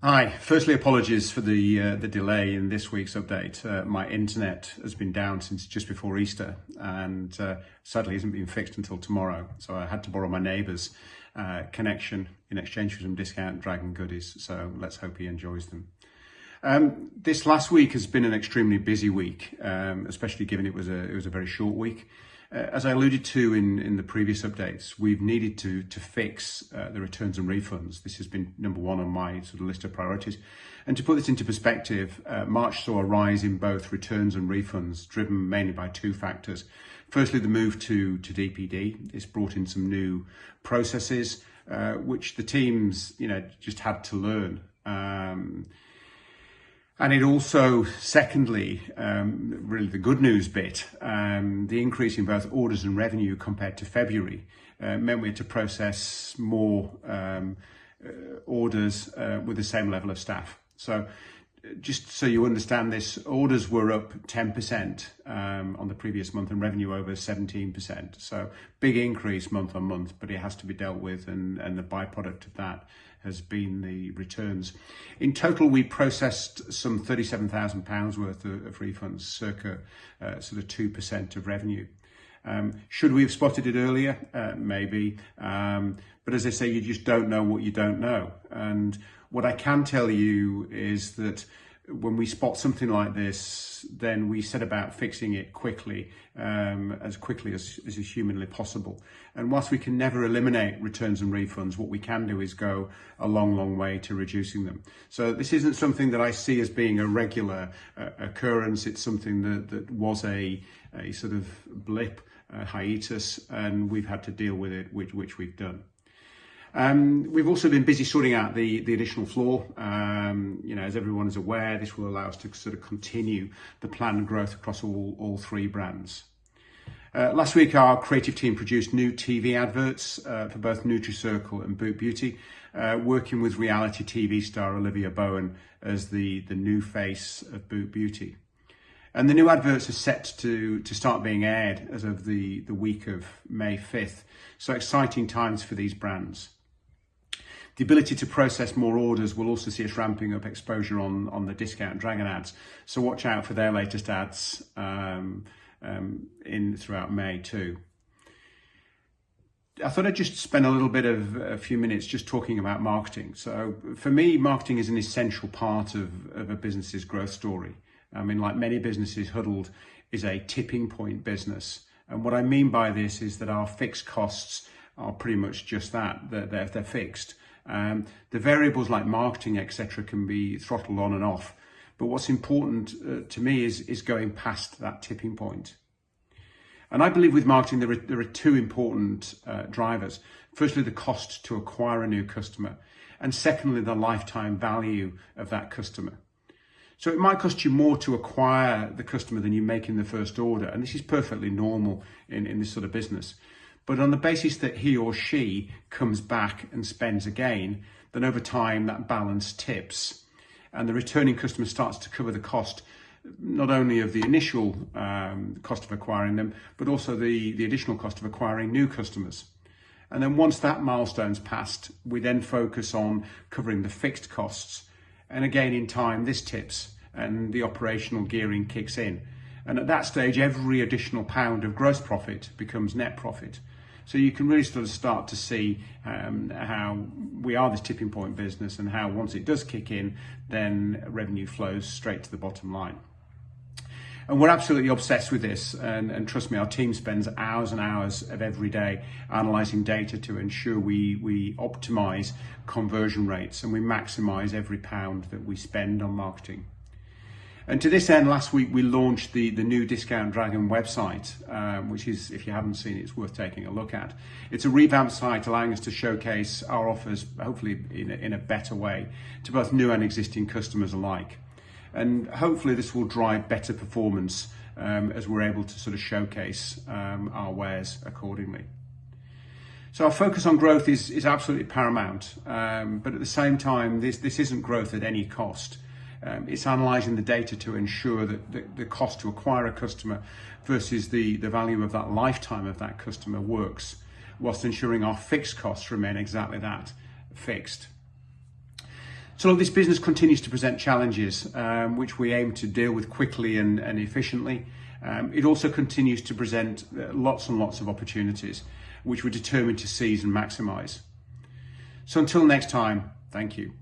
Hi. Firstly, apologies for the delay in this week's update. My internet has been down since just before Easter, and sadly isn't being fixed until tomorrow. So I had to borrow my neighbour's connection in exchange for some discount Dragon goodies. So let's hope he enjoys them. This last week has been an extremely busy week, especially given it was a very short week. As I alluded to in the previous updates, we've needed to fix the returns and refunds. This has been number one on my sort of list of priorities. And to put this into perspective, March saw a rise in both returns and refunds, driven mainly by two factors. Firstly, the move to DPD. This brought in some new processes, which the teams, just had to learn. And it also, secondly, really the good news bit, the increase in both orders and revenue compared to February meant we had to process more orders with the same level of staff. So just so you understand this, orders were up 10% on the previous month and revenue over 17%. So big increase month on month, but it has to be dealt with, and the byproduct of that has been the returns. In total, we processed some £37,000 worth of refunds, circa sort of 2% of revenue. Should we have spotted it earlier? Maybe. But as I say, you just don't know what you don't know. And what I can tell you is that when we spot something like this, then we set about fixing it quickly as is humanly possible. And whilst we can never eliminate returns and refunds, what we can do is go a long way to reducing them. So this isn't something that I see as being a regular occurrence. It's something that was a sort of blip, a hiatus, and we've had to deal with it, which we've done. We've also been busy sorting out the additional floor. As everyone is aware, this will allow us to sort of continue the planned growth across all three brands. Last week, our creative team produced new TV adverts for both NutriCircle and Boot Beauty, working with reality TV star Olivia Bowen as the new face of Boot Beauty. And the new adverts are set to start being aired as of the week of May 5th. So exciting times for these brands. The ability to process more orders will also see us ramping up exposure on the discount Dragon ads. So watch out for their latest ads throughout May too. I thought I'd just spend a few minutes just talking about marketing. So for me, marketing is an essential part of a business's growth story. I mean, like many businesses, Huddled is a tipping point business. And what I mean by this is that our fixed costs are pretty much just that, they're fixed. The variables like marketing, etc., can be throttled on and off. But what's important to me is going past that tipping point. And I believe with marketing, there are two important drivers. Firstly, the cost to acquire a new customer. And secondly, the lifetime value of that customer. So it might cost you more to acquire the customer than you make in the first order. And this is perfectly normal in this sort of business. But on the basis that he or she comes back and spends again, then over time that balance tips. And the returning customer starts to cover the cost, not only of the initial cost of acquiring them, but also the additional cost of acquiring new customers. And then once that milestone's passed, we then focus on covering the fixed costs. And again, in time, this tips and the operational gearing kicks in. And at that stage, every additional pound of gross profit becomes net profit. So you can really sort of start to see how we are this tipping point business, and how once it does kick in, then revenue flows straight to the bottom line. And we're absolutely obsessed with this, and trust me, our team spends hours and hours of every day analysing data to ensure we optimise conversion rates and we maximise every pound that we spend on marketing. And to this end, last week we launched the new Discount Dragon website, which is, if you haven't seen it, it's worth taking a look at. It's a revamped site allowing us to showcase our offers, hopefully in a better way, to both new and existing customers alike. And hopefully this will drive better performance as we're able to sort of showcase our wares accordingly. So our focus on growth is absolutely paramount, but at the same time, this isn't growth at any cost. It's analysing the data to ensure that the cost to acquire a customer versus the value of that lifetime of that customer works, whilst ensuring our fixed costs remain exactly that, fixed. So look, this business continues to present challenges, which we aim to deal with quickly and efficiently. It also continues to present lots and lots of opportunities, which we're determined to seize and maximise. So until next time, thank you.